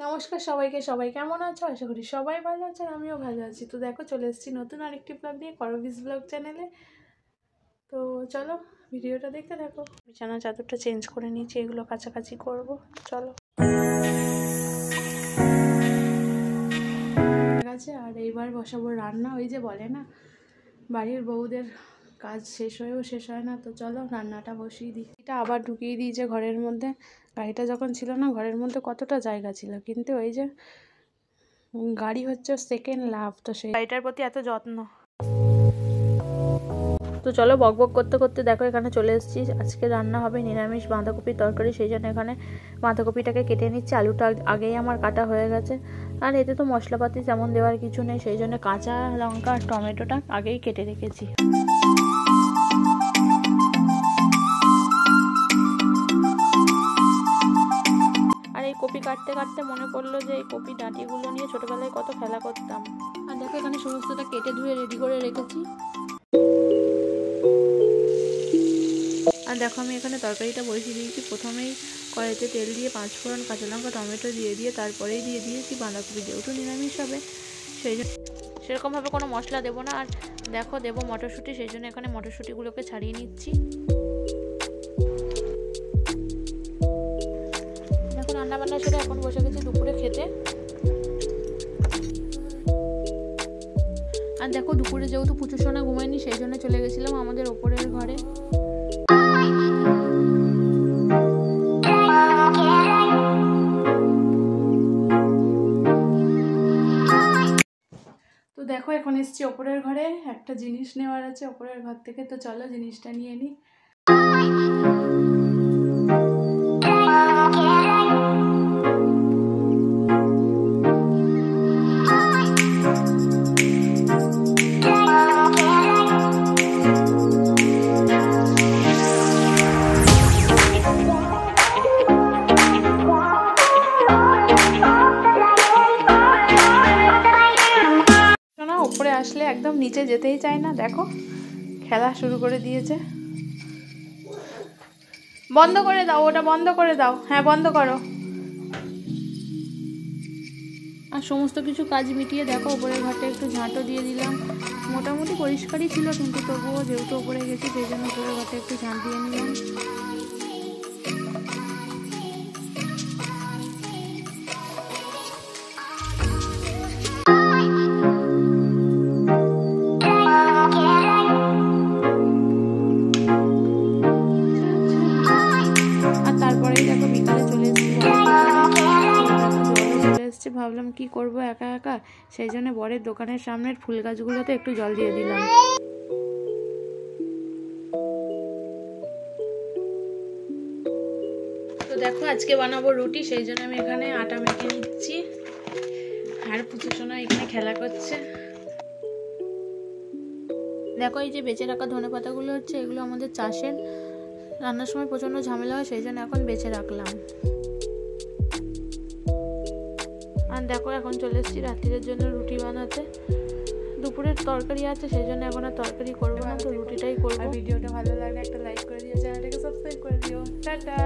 নমস্কার সবাইকে, সবাই কেমন আছো? আশা করি সবাই ভালো আছেন, আমিও ভালো আছি। তো দেখো চলে এসেছি নতুন আরেকটি ব্লগ নিয়ে করবিস ব্লগ চ্যানেলে। তো চলো ভিডিওটা দেখতে থাকো। বিছানা চাদরটা চেঞ্জ করে নিয়েছি, এগুলো কাছাকাছি করব। চলো আছে। আর এইবার বসাবো রান্না। ওই যে বলে না, বাড়ির বউদের কাজ শেষ হয়েও শেষ হয় না। তো চলো রান্নাটা বসিয়ে দিই। এটা আবার ঢুকিয়ে দিয়েছে ঘরের মধ্যে। গাড়িটা যখন ছিল না, ঘরের মধ্যে কতটা জায়গা ছিল, কিন্তু ওই যে গাড়ি হচ্ছে সেকেন্ড লাভ, তো সেই গাড়িটার প্রতি এত যত্ন। তো চলো বকবক করতে করতে দেখো এখানে চলে এসেছি। আজকে রান্না হবে নিরামিষ বাঁধাকপির তরকারি, সেই জন্য এখানে বাঁধাকপিটাকে কেটে নিচ্ছি। আলুটা আগেই আমার কাটা হয়ে গেছে। আর এতে তো মশলাপাতি তেমন দেওয়ার কিছু নেই, সেই জন্য কাঁচা লঙ্কা আর টমেটোটা আগেই কেটে রেখেছি। আর এই কপি কাটতে কাটতে মনে পড়লো যে এই কপি ডাঁটিগুলো নিয়ে ছোটোবেলায় কত খেলা করতাম। আর দেখো এখানে সমস্তটা কেটে ধুয়ে রেডি করে রেখেছি। আর দেখো আমি এখানে তরকারিটা বসিয়ে দিয়েছি। প্রথমেই কড়াইতে তেল দিয়ে 5 ফোড়ন, কাঁচা লঙ্কা, টমেটো দিয়ে তারপরেই দিয়ে দিয়েছি বাঁধাকপি। যেহেতু নিরামিষ হবে সেই জন্য সেরকমভাবে কোনো মশলা দেবো না। আর দেখো দেবো মটরশুঁটি, সেই জন্য এখানে মটরশুঁটিগুলোকে ছাড়িয়ে নিচ্ছি। দেখো রান্নাবান্না সেটা এখন বসে গেছি দুপুরে খেতে। আর দেখো দুপুরে যেহেতু পুচু সোনা ঘুমায়নি, সেই জন্য চলে গেছিলাম আমাদের ওপরের ঘরে। তো দেখো এখন এসছি ওপরের ঘরে, একটা জিনিস নেওয়ার আছে ওপরের ঘর থেকে। তো চলো জিনিসটা নিয়ে নিই। উপরে আসলে একদম নিচে যেতেই চায় না, দেখো খেলা শুরু করে দিয়েছে। বন্ধ করে দাও, ওটা বন্ধ করে দাও। হ্যাঁ বন্ধ করো। আর সমস্ত কিছু কাজ মিটিয়ে দেখো উপরের ঘরটা একটু ঝাঁটও দিয়ে দিলাম। মোটামুটি পরিষ্কারই ছিল, কিন্তু তবুও যেহেতু উপরে গেছি সেই জন্য উপরের ঘরটা একটু ঝাঁট দিয়ে নিলাম। ভাবলাম কি করব একা একা, সেই জন্য বরের দোকানের সামনের ফুল গাছগুলোতে একটু জল দিয়ে দিলাম। তো দেখো আজকে বানাবো রুটি, সেই জন্য আমি এখানে আটা মেখে নিচ্ছি। আর পুচু সোনা এখানে খেলা করছে। দেখো এই যে বেঁচে রাখা ধনেপাতাগুলো হচ্ছে, এগুলো আমাদের চাষের। রান্নার সময় প্রচণ্ড ঝামেলা হয়, সেই জন্য এখন বেঁচে রাখলাম। আর দেখো এখন চলে এসেছি রাত্রির জন্য রুটি বানাতে। দুপুরের তরকারি আছে, সেই জন্য এখন আর তরকারি করবো না, তো রুটিটাই করবো। ভিডিওটা ভালো লাগলে একটা লাইক করে দিও, চ্যানেলটাকে সাবস্ক্রাইব করে দিও। টাটা।